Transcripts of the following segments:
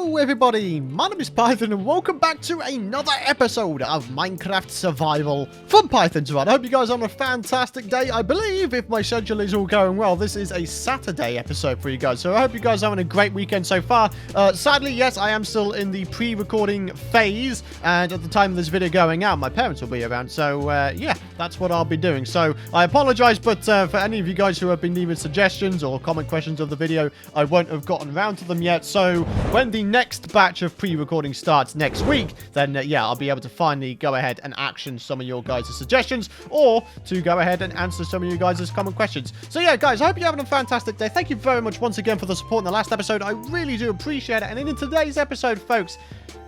Hello everybody, my name is Python and welcome back to another episode of Minecraft Survival from Python's Run. I hope you guys are on a fantastic day. I believe, if my schedule is all going well, this is a Saturday episode for you guys. So I hope you guys are having a great weekend so far. Sadly, yes, I am still in the pre-recording phase, and at the time of this video going out, my parents will be around. So yeah, that's what I'll be doing. So I apologize, but for any of you guys who have been leaving suggestions or comment questions of the video, I won't have gotten around to them yet. So when the next batch of pre-recording starts next week, then yeah, I'll be able to finally go ahead and action some of your guys' suggestions, or to go ahead and answer some of you guys' common questions. So yeah, guys, I hope you're having a fantastic day. Thank you very much once again for the support in the last episode. I really do appreciate it. And in today's episode, folks,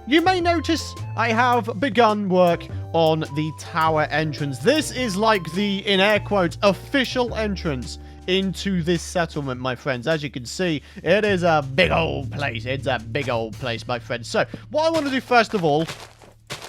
you may notice I have begun work on the tower entrance. This is like the, in air quotes, official entrance into this settlement, my friends. As you can see, it is a big old place. It's a big old place, my friends. So what I want to do first of all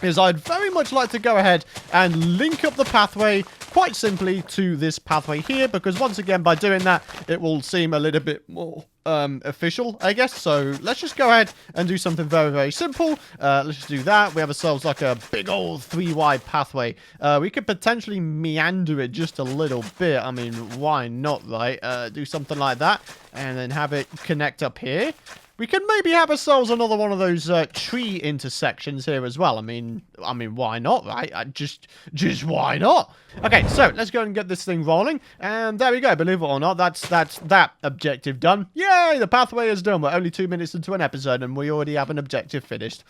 is I'd very much like to go ahead and link up the pathway quite simply to this pathway here, because once again, by doing that, it will seem a little bit more official, I guess. So let's just go ahead and do something very, very simple. Let's just do that. We have ourselves like a big old 3-wide pathway. We could potentially meander it just a little bit. I mean, why not, right? Do something like that and then have it connect up here. We can maybe have ourselves another one of those tree intersections here as well. I mean, why not, right? Just why not? Okay, so let's go and get this thing rolling. And there we go. Believe it or not, that's that objective done. Yay, the pathway is done. We're only 2 minutes into an episode and we already have an objective finished.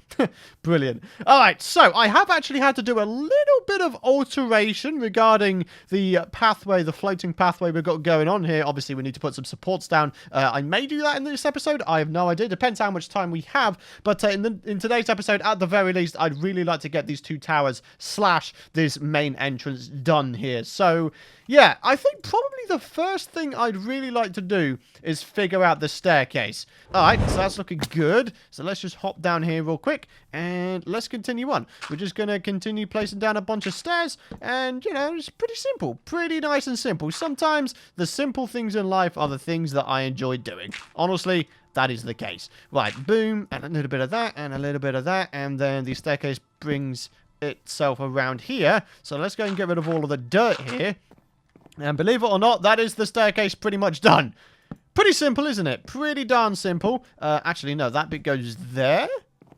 Brilliant. All right, so I have actually had to do a little bit of alteration regarding the pathway, the floating pathway we've got going on here. Obviously, we need to put some supports down. I may do that in this episode. I have no idea. Depends how much time we have. But in today's episode, at the very least, I'd really like to get these two towers / this main entrance done here. So yeah, I think probably the first thing I'd really like to do is figure out the staircase. All right, so that's looking good. So let's just hop down here real quick and let's continue on. We're just going to continue placing down a bunch of stairs, and you know, it's pretty simple, pretty nice and simple. Sometimes the simple things in life are the things that I enjoy doing. Honestly, that is the case. Right, boom, and a little bit of that, and a little bit of that, and then the staircase brings itself around here. So let's go and get rid of all of the dirt here. And believe it or not, that is the staircase pretty much done. Pretty simple, isn't it? Pretty darn simple. Actually, no, that bit goes there.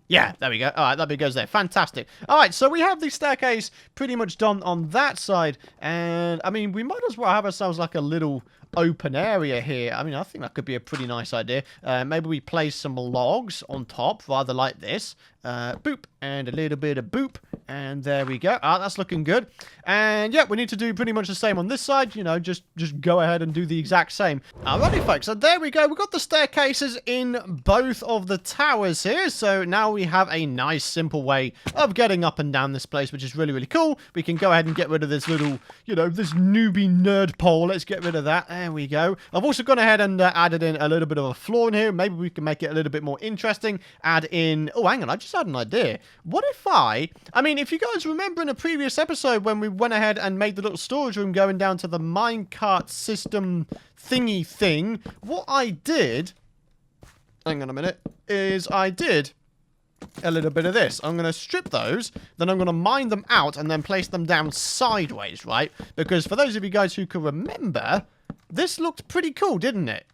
Yeah, there we go. All right, that bit goes there. Fantastic. All right, so we have the staircase pretty much done on that side. And, I mean, we might as well have ourselves like a little open area here. I mean, I think that could be a pretty nice idea. Maybe we place some logs on top, rather like this. Boop, and a little bit of boop. And there we go. Ah, that's looking good. And yeah, we need to do pretty much the same on this side. You know, just go ahead and do the exact same. Alrighty, folks. So there we go. We've got the staircases in both of the towers here. So now we have a nice, simple way of getting up and down this place, which is really, really cool. We can go ahead and get rid of this little, you know, this newbie nerd pole. Let's get rid of that. There we go. I've also gone ahead and added in a little bit of a floor in here. Maybe we can make it a little bit more interesting. Add in... Oh, hang on. I just had an idea. What if I mean, if you guys remember in a previous episode when we went ahead and made the little storage room going down to the minecart system thingy thing, what I did, hang on a minute, is I did a little bit of this. I'm going to strip those, then I'm going to mine them out and then place them down sideways, right? Because for those of you guys who can remember, this looked pretty cool, didn't it?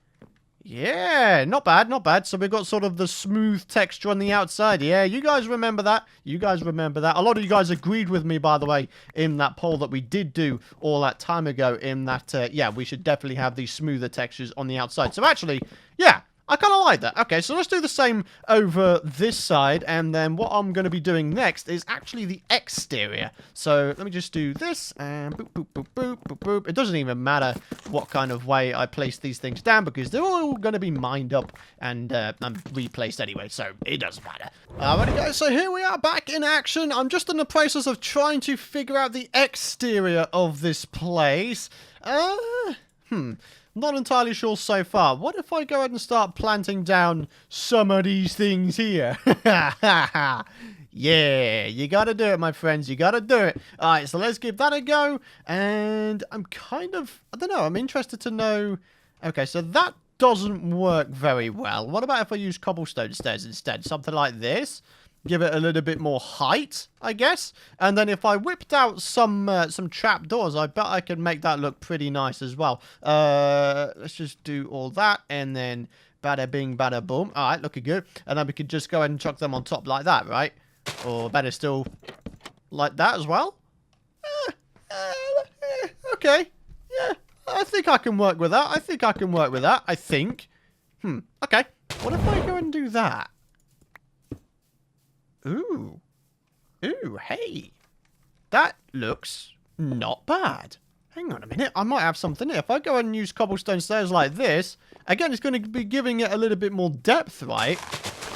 Yeah, not bad, not bad. So we've got sort of the smooth texture on the outside. Yeah, you guys remember that. You guys remember that. A lot of you guys agreed with me, by the way, in that poll that we did do all that time ago, in that, yeah, we should definitely have these smoother textures on the outside. So actually, yeah, I kind of like that. Okay, so let's do the same over this side, and then what I'm going to be doing next is actually the exterior. So let me just do this, and boop, boop, boop, boop, boop, boop. It doesn't even matter what kind of way I place these things down, because they're all going to be mined up and replaced anyway, so it doesn't matter. Alrighty guys, so here we are back in action. I'm just in the process of trying to figure out the exterior of this place. Not entirely sure so far. What if I go ahead and start planting down some of these things here? Yeah, you gotta do it, my friends. You gotta do it. Alright, so let's give that a go. And I'm kind of... I don't know. I'm interested to know... Okay, so that doesn't work very well. What about if I use cobblestone stairs instead? Something like this. Give it a little bit more height, I guess. And then if I whipped out some trapdoors, I bet I could make that look pretty nice as well. Let's just do all that, and then bada bing, bada boom. All right, looking good. And then we could just go ahead and chuck them on top like that, right? Or better still, like that as well. Okay. Yeah, I think I can work with that. I think I can work with that. I think. Okay. What if I go and do that? Ooh. Ooh, hey. That looks not bad. Hang on a minute. I might have something here. If I go and use cobblestone stairs like this, again, it's going to be giving it a little bit more depth, right?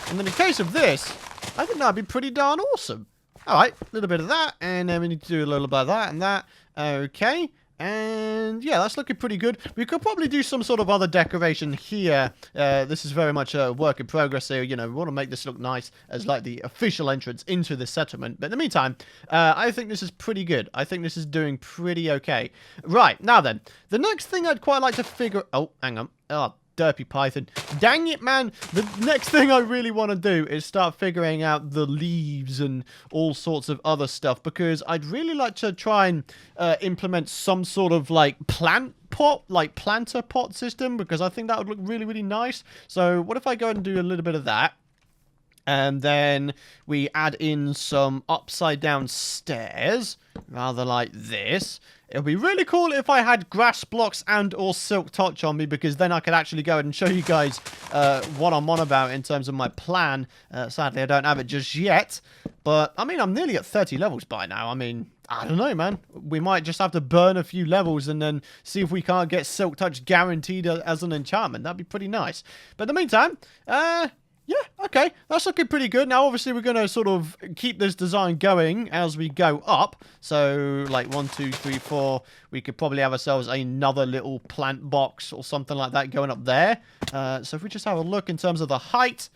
And then in case of this, I think that'd be pretty darn awesome. All right, a little bit of that, and then we need to do a little bit of that and that. Okay. And yeah, that's looking pretty good. We could probably do some sort of other decoration here. This is very much a work in progress here. You know, we want to make this look nice as like the official entrance into the settlement. But in the meantime, I think this is pretty good. I think this is doing pretty okay. Right, now then, the next thing I'd quite like to figure... Oh, hang on. Oh, derpy python. Dang it, man. The next thing I really want to do is start figuring out the leaves and all sorts of other stuff, because I'd really like to try and implement some sort of like plant pot, like planter pot system, because I think that would look really, really nice. So what if I go and do a little bit of that? And then we add in some upside down stairs, rather like this. It would be really cool if I had grass blocks and or silk touch on me, because then I could actually go and show you guys what I'm on about in terms of my plan. Sadly, I don't have it just yet. But, I mean, I'm nearly at 30 levels by now. I mean, I don't know, man. We might just have to burn a few levels and then see if we can't get silk touch guaranteed as an enchantment. That'd be pretty nice. But in the meantime, yeah, okay, that's looking pretty good. Now, obviously, we're going to sort of keep this design going as we go up. So, like, 1, 2, 3, 4, we could probably have ourselves another little plant box or something like that going up there. So, if we just have a look in terms of the height,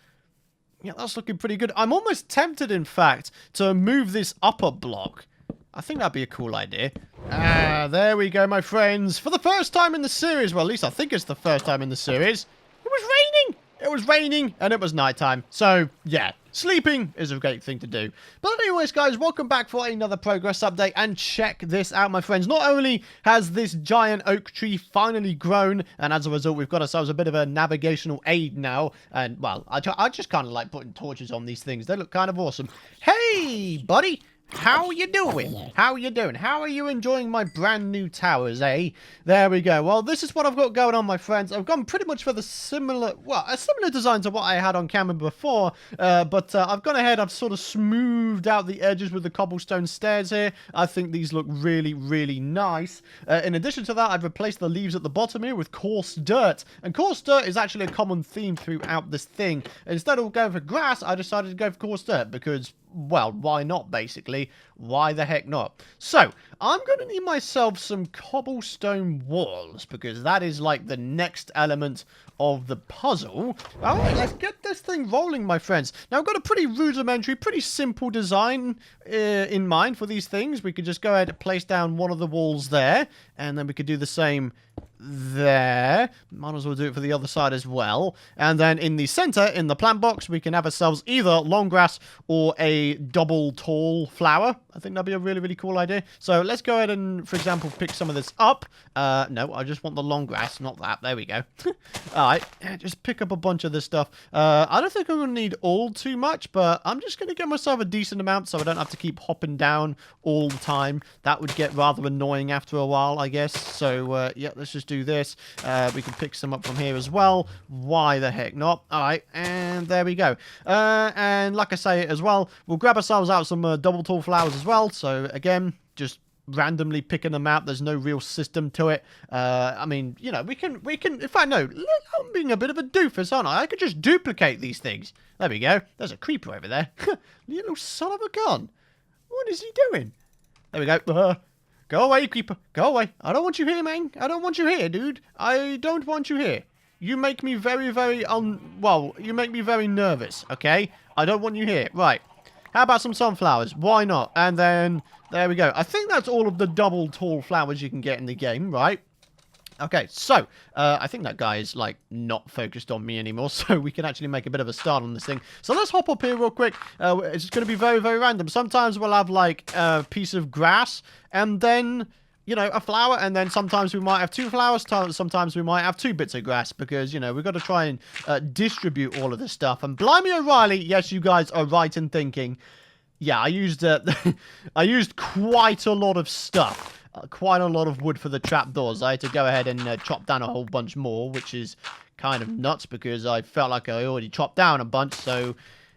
yeah, that's looking pretty good. I'm almost tempted, in fact, to move this upper block. I think that'd be a cool idea. There we go, my friends. For the first time in the series, well, at least I think it's the first time in the series, it was raining. It was raining, and it was nighttime. So, yeah, sleeping is a great thing to do. But anyways, guys, welcome back for another progress update. And check this out, my friends. Not only has this giant oak tree finally grown, and as a result, we've got ourselves a bit of a navigational aid now. And, well, I just kind of like putting torches on these things. They look kind of awesome. Hey, buddy. How you doing? How you doing? How are you enjoying my brand new towers, eh? There we go. Well, this is what I've got going on, my friends. I've gone pretty much for the similar, well, a similar design to what I had on camera before, but I've gone ahead, I've sort of smoothed out the edges with the cobblestone stairs here. I think these look really, really nice. In addition to that, I've replaced the leaves at the bottom here with coarse dirt, and coarse dirt is actually a common theme throughout this thing. Instead of going for grass, I decided to go for coarse dirt because, well, why not, basically? Why the heck not? So, I'm going to need myself some cobblestone walls, because that is like the next element of the puzzle. Alright, let's get this thing rolling, my friends. Now, I've got a pretty rudimentary, pretty simple design in mind for these things. We could just go ahead and place down one of the walls there, and then we could do the same there. Might as well do it for the other side as well. And then in the center, in the plant box, we can have ourselves either long grass or a double tall flower. I think that'd be a really, really cool idea. So let's go ahead and, for example, pick some of this up. No, I just want the long grass, not that. There we go. Alright, just pick up a bunch of this stuff. I don't think I'm going to need all too much, but I'm just going to get myself a decent amount so I don't have to keep hopping down all the time. That would get rather annoying after a while, I guess. So, yeah, let's just do this. We can pick some up from here as well. Why the heck not? Alright, and there we go. And like I say as well, we'll grab ourselves out some double tall flowers as well. So, again, just randomly picking them out. There's no real system to it. I mean, you know, we can, in fact, no, I'm being a bit of a doofus, aren't I? I could just duplicate these things. There we go. There's a creeper over there. You little son of a gun. What is he doing? There we go. Go away, creeper. Go away. I don't want you here, man. I don't want you here, dude. I don't want you here. You make me very, very, well, you make me very nervous, okay? I don't want you here. Right. How about some sunflowers? Why not? And then, there we go. I think that's all of the double tall flowers you can get in the game, right? Okay, so, I think that guy is, like, not focused on me anymore, so we can actually make a bit of a start on this thing. So let's hop up here real quick. It's going to be very, very random. Sometimes we'll have, like, a piece of grass, and then, you know, a flower, and then sometimes we might have 2 flowers, sometimes we might have 2 bits of grass, because, you know, we've got to try and distribute all of this stuff. And blimey O'Reilly, yes, you guys are right in thinking, yeah, I used, I used quite a lot of stuff. Quite a lot of wood for the trapdoors. I had to go ahead and chop down a whole bunch more, which is kind of nuts because I felt like I already chopped down a bunch, so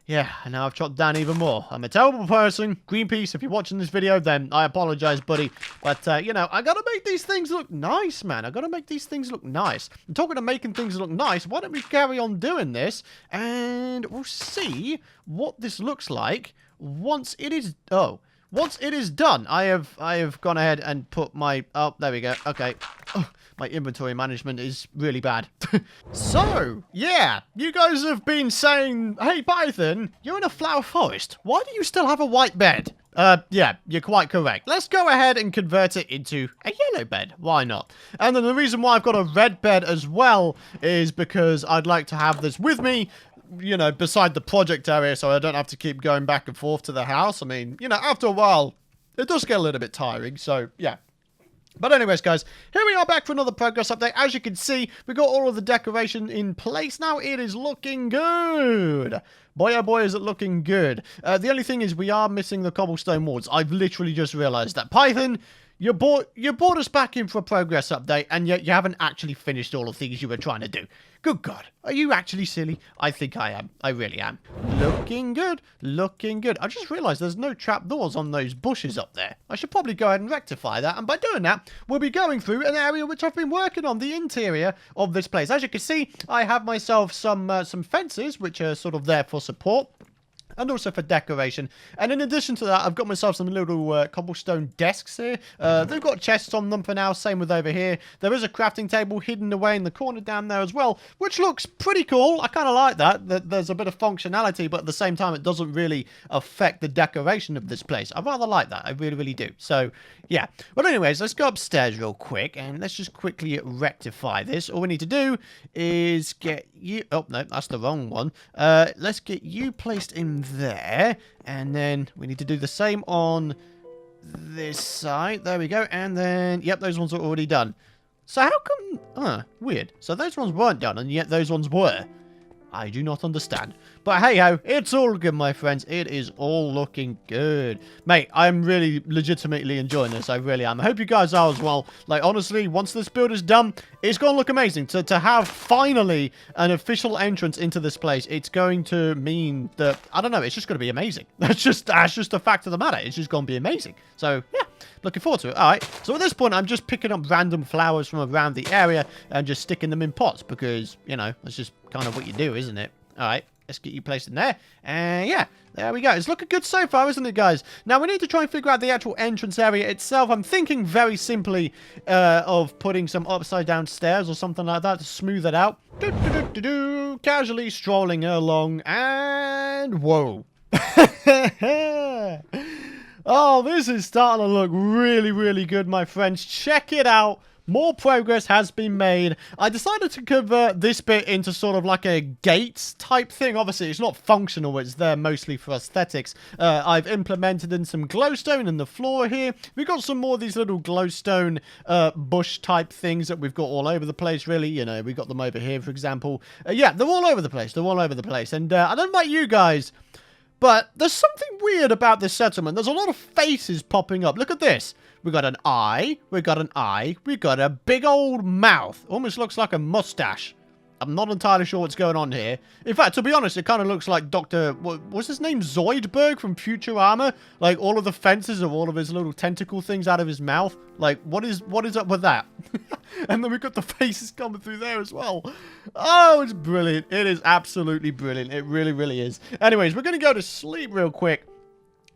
yeah, and now I've chopped down even more. I'm a terrible person. Greenpeace, if you're watching this video, then I apologize, buddy. But, you know, I gotta make these things look nice, man. I gotta make these things look nice. And talking of making things look nice, why don't we carry on doing this, and we'll see what this looks like once it is... Oh. Once it is done, I have gone ahead and put my... Oh, there we go. Okay. Oh, my inventory management is really bad. So, yeah. You guys have been saying, hey, Python, you're in a flower forest. Why do you still have a white bed? Yeah, you're quite correct. Let's go ahead and convert it into a yellow bed. Why not? And then the reason why I've got a red bed as well is because I'd like to have this with me, you know, beside the project area, so I don't have to keep going back and forth to the house. I mean, you know, after a while, it does get a little bit tiring, so, yeah. But anyways, guys, here we are back for another progress update. As you can see, we got all of the decoration in place now. It is looking good. Boy, oh boy, is it looking good. The only thing is we are missing the cobblestone walls. I've literally just realized that. Python, you brought us back in for a progress update, and yet you haven't actually finished all the things you were trying to do. Good God. Are you actually silly? I think I am. I really am. Looking good. Looking good. I just realized there's no trapdoors on those bushes up there. I should probably go ahead and rectify that. And by doing that, we'll be going through an area which I've been working on, the interior of this place. As you can see, I have myself some fences, which are sort of there for support. And also for decoration. And in addition to that, I've got myself some little cobblestone desks here. They've got chests on them for now. Same with over here. There is a crafting table hidden away in the corner down there as well, which looks pretty cool. I kind of like that. There's a bit of functionality, but at the same time, it doesn't really affect the decoration of this place. I rather like that. I really, really do. So, yeah. But anyways, let's go upstairs real quick, and let's just quickly rectify this. All we need to do is get you... Oh, no, that's the wrong one. Let's get you placed in there, and then we need to do the same on this side. There we go. And then, yep, those ones are already done. So how come... weird. So those ones weren't done, and yet those ones were. I do not understand. But hey-ho, it's all good, my friends. It is all looking good. Mate, I'm really legitimately enjoying this. I really am. I hope you guys are as well. Like, honestly, once this build is done, it's going to look amazing. To have finally an official entrance into this place, it's going to mean that, I don't know, it's just going to be amazing. That's just a fact of the matter. It's just going to be amazing. So, yeah, looking forward to it. All right. So at this point, I'm just picking up random flowers from around the area and just sticking them in pots because, you know, that's just kind of what you do, isn't it? All right. Let's get you placed in there. And yeah, there we go. It's looking good so far, isn't it, guys? Now, we need to try and figure out the actual entrance area itself. I'm thinking very simply of putting some upside down stairs or something like that to smooth it out. Casually strolling along, and whoa. Oh, this is starting to look really, really good, my friends. Check it out. More progress has been made. I decided to convert this bit into sort of like a gate type thing. Obviously, it's not functional. It's there mostly for aesthetics. I've implemented in some glowstone in the floor here. We've got some more of these little glowstone bush type things that we've got all over the place, really. You know, we've got them over here, for example. Yeah, they're all over the place. They're all over the place. And I don't know about you guys, but there's something weird about this settlement. There's a lot of faces popping up. Look at this. We got an eye. We got an eye. We got a big old mouth. Almost looks like a mustache. I'm not entirely sure what's going on here. In fact, to be honest, it kind of looks like what's his name? Zoidberg from Futurama? Like, all of the fences of all of his little tentacle things out of his mouth. Like, what is up with that? And then we've got the faces coming through there as well. Oh, it's brilliant. It is absolutely brilliant. It really, really is. Anyways, we're going to go to sleep real quick.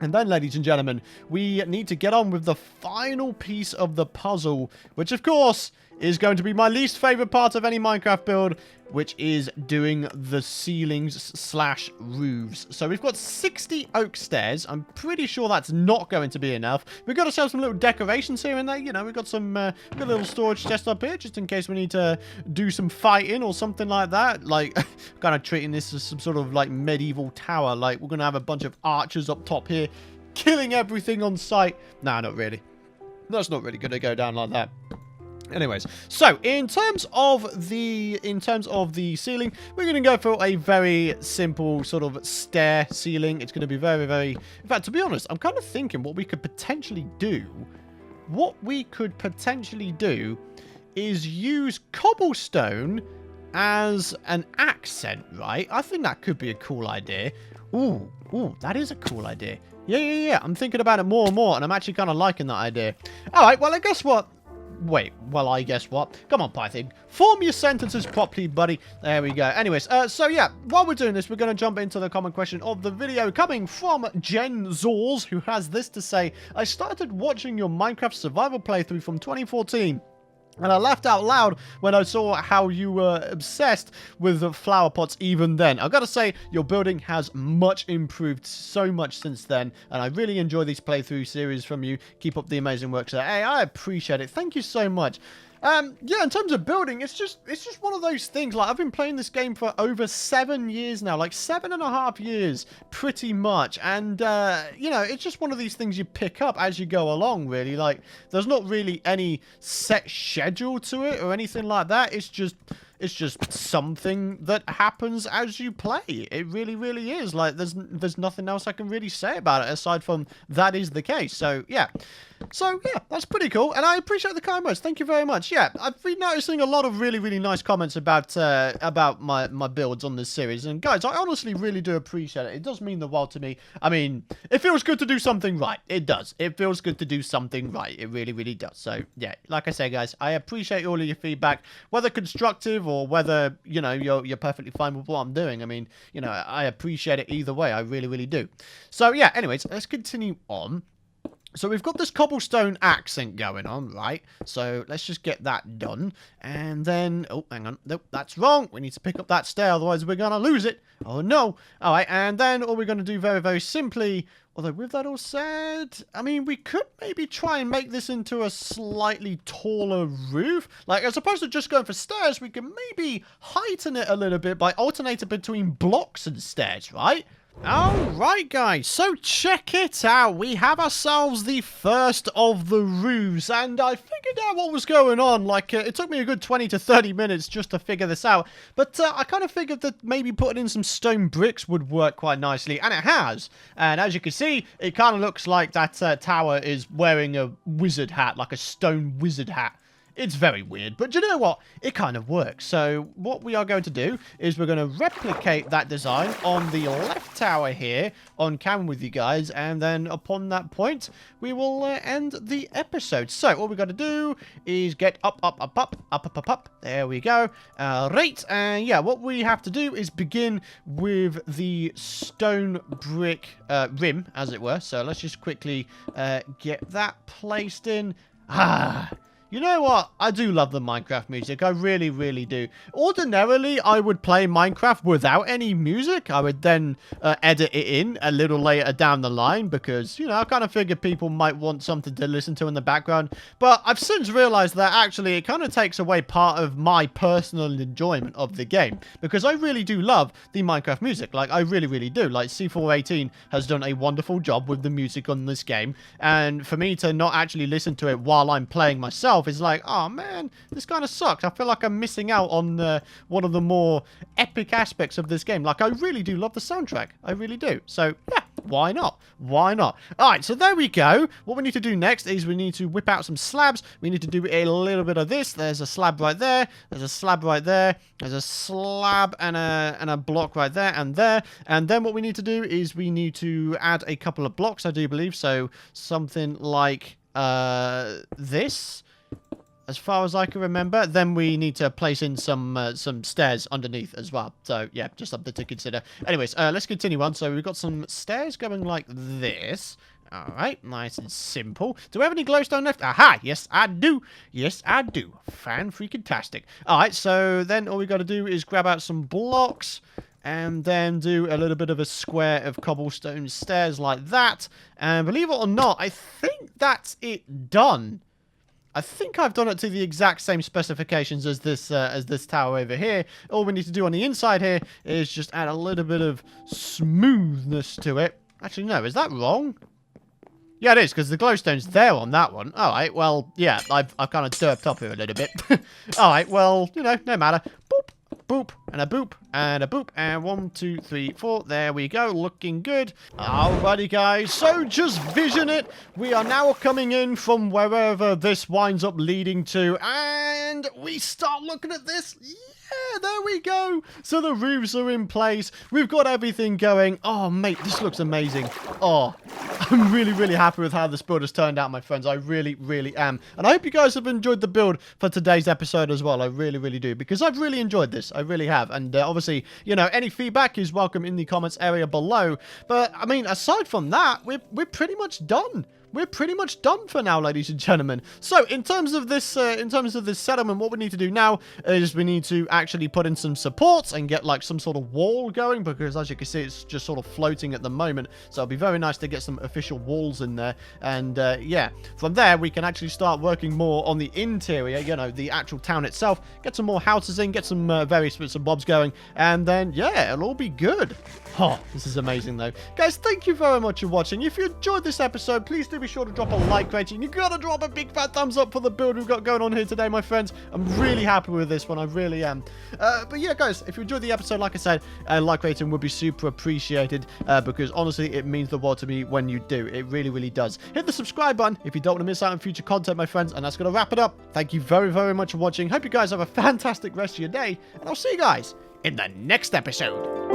And then, ladies and gentlemen, we need to get on with the final piece of the puzzle, which, of course, is going to be my least favorite part of any Minecraft build, which is doing the ceilings slash roofs. So we've got 60 oak stairs. I'm pretty sure that's not going to be enough. We've got ourselves some little decorations here and there. You know, we've got some we've got a little storage chest up here just in case we need to do some fighting or something like that. Like, kind of treating this as some sort of like medieval tower. Like, we're going to have a bunch of archers up top here killing everything on sight. Nah, not really. That's not really going to go down like that. Anyways, so in terms of the ceiling, we're going to go for a very simple sort of stair ceiling. It's going to be very, very... In fact, to be honest, I'm kind of thinking what we could potentially do. What we could potentially do is use cobblestone as an accent, right? I think that could be a cool idea. Ooh, that is a cool idea. Yeah. I'm thinking about it more and more, and I'm actually kind of liking that idea. All right, well, I guess what... Wait, well, I guess what? Come on, Python. Form your sentences properly, buddy. There we go. Anyways, so yeah, while we're doing this, we're going to jump into the common question of the video coming from Jen Zors, who has this to say: I started watching your Minecraft survival playthrough from 2014. And I laughed out loud when I saw how you were obsessed with the flower pots even then. I've got to say, your building has much improved so much since then. And I really enjoy these playthrough series from you. Keep up the amazing work. So, hey, I appreciate it. Thank you so much. Yeah, in terms of building, it's just one of those things. Like, I've been playing this game for over 7 years now, like 7.5 years, pretty much. And, you know, it's just one of these things you pick up as you go along, really. Like, there's not really any set schedule to it or anything like that. It's just something that happens as you play. It really, really is. Like, there's nothing else I can really say about it aside from that is the case. So, yeah. So, yeah, that's pretty cool. And I appreciate the kind words. Thank you very much. Yeah, I've been noticing a lot of really, really nice comments about my builds on this series. And, guys, I honestly really do appreciate it. It does mean the world to me. I mean, it feels good to do something right. It does. It feels good to do something right. It really, really does. So, yeah, like I say, guys, I appreciate all of your feedback, whether constructive or whether, you know, you're perfectly fine with what I'm doing. I mean, you know, I appreciate it either way. I really, really do. So, yeah, anyways, let's continue on. So we've got this cobblestone accent going on, right? So let's just get that done. And then... Oh, hang on. Nope, that's wrong. We need to pick up that stair, otherwise we're going to lose it. Oh, no. All right, and then all we're going to do very, very simply... Although, with that all said, I mean, we could maybe try and make this into a slightly taller roof. Like, as opposed to just going for stairs, we can maybe heighten it a little bit by alternating between blocks and stairs, right? Alright guys, so check it out. We have ourselves the first of the roofs, and I figured out what was going on. Like, it took me a good 20 to 30 minutes just to figure this out, but I kind of figured that maybe putting in some stone bricks would work quite nicely, and it has. And as you can see, it kind of looks like that tower is wearing a wizard hat, like a stone wizard hat. It's very weird, but you know what? It kind of works. So what we are going to do is we're going to replicate that design on the left tower here on camera with you guys. And then upon that point, we will end the episode. So all we got to do is get up. There we go. Right. And yeah, what we have to do is begin with the stone brick rim, as it were. So let's just quickly get that placed in. You know what? I do love the Minecraft music. I really, really do. Ordinarily, I would play Minecraft without any music. I would then edit it in a little later down the line because, you know, I kind of figured people might want something to listen to in the background. But I've since realized that actually it kind of takes away part of my personal enjoyment of the game because I really do love the Minecraft music. Like, I really, really do. Like, C418 has done a wonderful job with the music on this game. And for me to not actually listen to it while I'm playing myself is like, oh man, this kind of sucks. I feel like I'm missing out on one of the more epic aspects of this game. Like, I really do love the soundtrack. I really do. So, yeah, why not? Why not? All right, so there we go. What we need to do next is we need to whip out some slabs. We need to do a little bit of this. There's a slab right there. There's a slab right there. There's a slab and a block right there and there. And then what we need to do is we need to add a couple of blocks, I do believe. So something like this. As far as I can remember, then we need to place in some stairs underneath as well. So, yeah, just something to consider. Anyways, let's continue on. So, we've got some stairs going like this. All right, nice and simple. Do we have any glowstone left? Aha, yes, I do. Yes, I do. Fan-freaking-tastic. All right, so then all we got to do is grab out some blocks and then do a little bit of a square of cobblestone stairs like that. And believe it or not, I think that's it done. I think I've done it to the exact same specifications as this tower over here. All we need to do on the inside here is just add a little bit of smoothness to it. Actually, no, is that wrong? Yeah, it is, because the glowstone's there on that one. All right, well, yeah, I've kind of derped up here a little bit. All right, well, you know, no matter. Boop, boop, and a boop, and a boop, and 1, 2, 3, 4. There we go, looking good. Alrighty, guys, so just vision it. We are now coming in from wherever this winds up leading to, and we start looking at this. Yeah, there we go. So the roofs are in place. We've got everything going. Oh, mate, this looks amazing. Oh, I'm really, really happy with how this build has turned out, my friends. I really, really am. And I hope you guys have enjoyed the build for today's episode as well. I really, really do. Because I've really enjoyed this. I really have. And obviously, you know, any feedback is welcome in the comments area below. But, I mean, aside from that, we're pretty much done. We're pretty much done for now, ladies and gentlemen. So, in terms of this settlement, what we need to do now is we need to actually put in some supports and get like some sort of wall going, because as you can see, it's just sort of floating at the moment. So, it'll be very nice to get some official walls in there. And yeah, from there we can actually start working more on the interior, you know, the actual town itself. Get some more houses in, get some various bits and bobs going, and then yeah, it'll all be good. Oh, this is amazing though, guys. Thank you very much for watching. If you enjoyed this episode, please do be sure to drop a like rating. You gotta drop a big fat thumbs up for the build we've got going on here today, my friends. I'm really happy with this one. I really am. But yeah, guys, if you enjoyed the episode, like I said, a like rating would be super appreciated, because honestly, it means the world to me when you do. It really, really does. Hit the subscribe button if you don't want to miss out on future content, my friends. And that's gonna wrap it up. Thank you very, very much for watching. Hope you guys have a fantastic rest of your day, and I'll see you guys in the next episode.